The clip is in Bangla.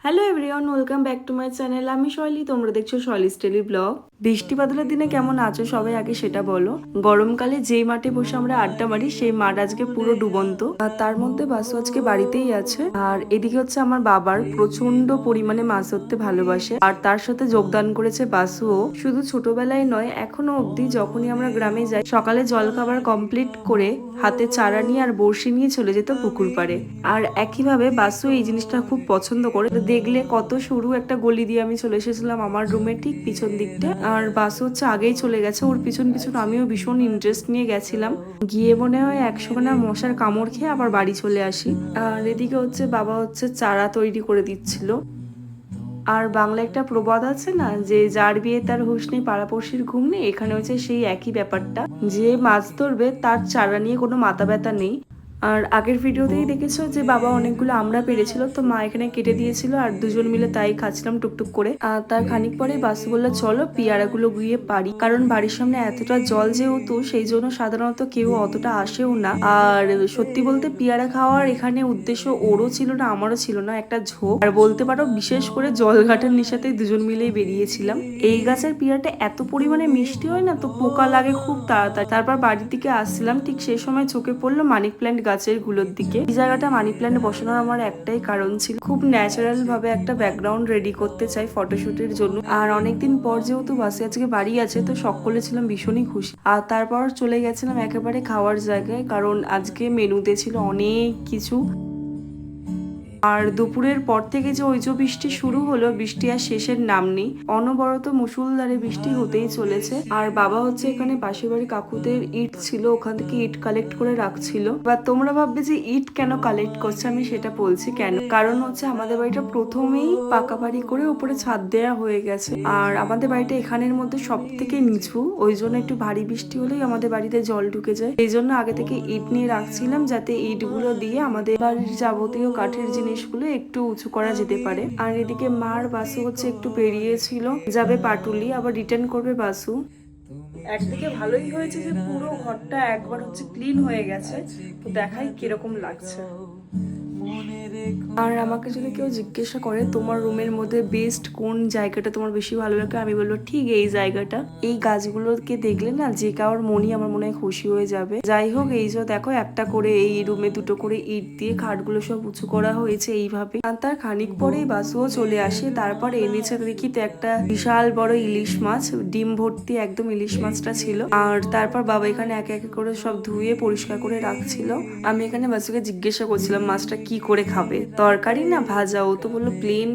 Hello everyone, welcome back to my channel. আমি শৈলী, তোমরা দেখছো শৈলীস ডেইলি ব্লগ। বৃষ্টি বাদলের দিনে কেমন আছো সবাই আগে সেটা বলো। গরমকালে যেই মাঠে বসে আমরা আড্ডা মারি সেই মাঠ আজকে পুরো ডুবন্ত, আর তার মধ্যে বাসু আজকে বাড়িতেই আছে। আর এদিকে হচ্ছে আমার বাবার প্রচন্ড পরিমাণে মাছ ধরতে ভালোবাসে, আর তার সাথে যোগদান করেছে বাসুও। শুধু ছোটবেলায় নয়, এখনো অবধি যখনই আমরা গ্রামে যাই সকালে জল খাবার কমপ্লিট করে হাতে চারা নিয়ে আর বড়শি নিয়ে চলে যেত পুকুর পাড়ে। আর একইভাবে বাসু এই জিনিসটা খুব পছন্দ করে। দেখলে কত সরু একটা গলি দিয়ে আমি চলে এসেছিলাম আমার রুমের ঠিক পিছন দিকটা, আর বাসু হচ্ছে আগেই চলে গেছে। ওর পিছন পিছন আমিও ভীষণ ইন্টারেস্ট নিয়ে গেছিলাম, গিয়ে মনে হয় 100 খানা মশার কামড় খেয়ে আবার বাড়ি চলে আসি। আর এদিকে হচ্ছে বাবা হচ্ছে চারা তৈরি করে দিচ্ছিল। আর বাংলা একটা প্রবাদ আছে না, যে যার বিয়ে তার হুঁশ নেই পাড়াপড়শির ঘুম নেই। এখানে হচ্ছে সেই একই ব্যাপারটা, যে মাছ ধরবে তার চারা নিয়ে কোনো মাথা ব্যথা নেই। আর আগের ভিডিওতেই দেখেছো যে বাবা অনেকগুলো আমড়া পেরেছিল, তো মা এখানে কেটে দিয়েছিল আর দুজন মিলে তাই খাচ্ছিলাম টুকটুক করে। আর তার খানিক পরে বাসু বললো চলো পেয়ারাগুলো গিয়ে পারি, কারণ বাড়ির সামনে এতটা জল যেহেতু সেই জন্য সাধারণত কেউ অতটা আসেও না। আর সত্যি বলতে পেয়ারা খাওয়ার এখানে উদ্দেশ্য ওরও ছিল না আমারও ছিল না, একটা ঝোঁক। আর বলতে পারো বিশেষ করে জল ঘাটার নেশাতে দুজন মিলেই বেরিয়েছিলাম। এই গাছের পেয়ারাটা এত পরিমাণে মিষ্টি হয় না, তো পোকা লাগে খুব তাড়াতাড়ি। তারপর বাড়ির দিকে আসছিলাম, ঠিক সেই সময় চোখে পড়লো মানি প্ল্যান্ট গাছের গুলোর দিকে। এই জায়গাটা মানি প্ল্যান্ট বসানোর আমার একটাই কারণ ছিল, খুব ন্যাচারাল ভাবে একটা ব্যাকগ্রাউন্ড রেডি করতে চাই ফটোশুটের জন্য। আর অনেকদিন পর যেহেতু বাসে আজকে বাড়ি আছে, তো সকলে ছিলাম ভীষণই খুশি। আর তারপর চলে গেছিলাম একেবারে খাওয়ার জায়গায়, কারণ আজকে মেনুতে ছিল অনেক কিছু। আর দুপুরের পর থেকে যে ওই যে বৃষ্টি শুরু হলো, বৃষ্টি আর শেষের নাম নেই, অনবরত মুষলধারে বৃষ্টি হতেই চলেছে। আর বাবা হচ্ছে এখানে পাশের বাড়ি কাকুদের ইট ছিল, ওখান থেকে ইট কালেক্ট করে রাখছিল। বা তোমরা ভাববে যে ইট কেন কালেক্ট করছে, আমি সেটা বলছি কেন। কারণ হচ্ছে আমাদের বাড়িটা প্রথমেই পাকা বাড়ি করে উপরে ছাদ দেয়া হয়ে গেছে, আর আমাদের বাড়িটা এখানের মধ্যে সব থেকে নিচু, ওই জন্য একটু ভারী বৃষ্টি হলেই আমাদের বাড়িতে জল ঢুকে যায়। এই জন্য আগে থেকে ইট নিয়ে রাখছিলাম, যাতে ইটগুলো দিয়ে আমাদের বাড়ির যাবতীয় কাঠের জিনিসগুলো একটু উঁচু করা যেতে পারে। আর এদিকে মার বাসু হচ্ছে একটু বেরিয়েছিল, যাবে পাটুলি, আবার রিটার্ন করবে বাসু। একদিকে ভালোই হয়েছে যে পুরো ঘরটা একবার হচ্ছে ক্লিন হয়ে গেছে, তো দেখাই কিরকম লাগছে। আর আমাকে যদি কেউ জিজ্ঞাসা করে তোমার রুমের মধ্যে বেস্ট কোন জায়গাটা তোমার বেশি ভালো লাগে, আমি বলবো ঠিক এই জায়গাটা। এই গাছগুলোকে দেখলে না যে কারোর মনই আমার মনে হয় খুশি হয়ে যাবে। যাই হোক, এই যে দেখো একটা করে এই রুমে দুটো করে ইট দিয়ে খাটগুলো সব উঁচু করা হয়েছে এইভাবে। আর তার খানিক পরেই বাসুও চলে আসে। তারপর এনেছে দেখি তো একটা বিশাল বড় ইলিশ মাছ, ডিম ভর্তি একদম ইলিশ মাছটা ছিল। আর তারপর বাবা এখানে একে একে করে সব ধুয়ে পরিষ্কার করে রাখছিল। আমি এখানে বাসুকে জিজ্ঞাসা করছিলাম মাছটা কি করে খাবে, তরকারি না ভাজা। ও তো বললো প্লেন